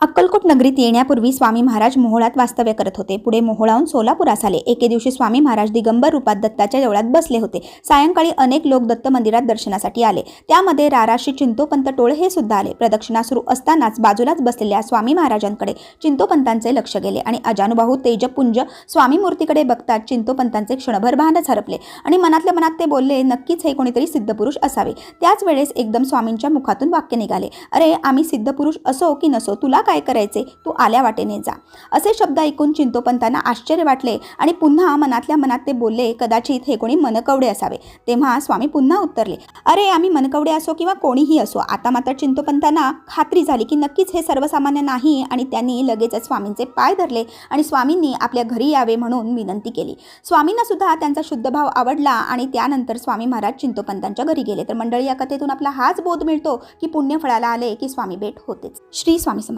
अक्कलकोट नगरीत येण्यापूर्वी स्वामी महाराज मोहोळात वास्तव्य करत होते. पुढे मोहोळाहून सोलापुरास आले. एके दिवशी स्वामी महाराज दिगंबर रूपात दत्ताच्या देवळात बसले होते. सायंकाळी अनेक लोक दत्त मंदिरात दर्शनासाठी आले. त्यामध्ये राराशी चिंतोपंत टोळ हे सुद्धा आले. प्रदक्षिणा सुरू असतानाच बाजूलाच बसलेल्या स्वामी महाराजांकडे चिंतोपंतांचे लक्ष गेले आणि अजानुबाहू तेजपुंज स्वामी मूर्तीकडे बघताच चिंतोपंतांचे क्षणभर भानच हरपले आणि मनातल्या मनात ते बोलले, नक्कीच हे कोणीतरी सिद्धपुरुष असावे. त्याच वेळेस एकदम स्वामींच्या मुखातून वाक्य निघाले, अरे आम्ही सिद्धपुरुष असो की नसो, तुला काय करायचे, तू आल्या वाटेने जा. असे शब्द ऐकून चिंतोपंतांना आश्चर्य वाटले आणि पुन्हा मनातल्या मनात ते बोलले, कदाचित हे कोणी मनकवडे असावे. तेव्हा स्वामी पुन्हा उत्तरले, अरे आम्ही मनकवडे असो किंवा कोणीही असो. आता मात्र चिंतोपंतांना खात्री झाली की नक्कीच हे सर्वसामान्य नाही आणि त्यांनी लगेचच स्वामींचे पाय धरले आणि स्वामींनी आपल्या घरी यावे म्हणून विनंती केली. स्वामींना सुद्धा त्यांचा शुद्ध भाव आवडला आणि त्यानंतर स्वामी महाराज चिंतोपंतांच्या घरी गेले. तर मंडळी, या कथेतून आपला हाच बोध मिळतो की पुण्य फळाला आले की स्वामी भेट होतेच. श्री स्वामी समर्थ.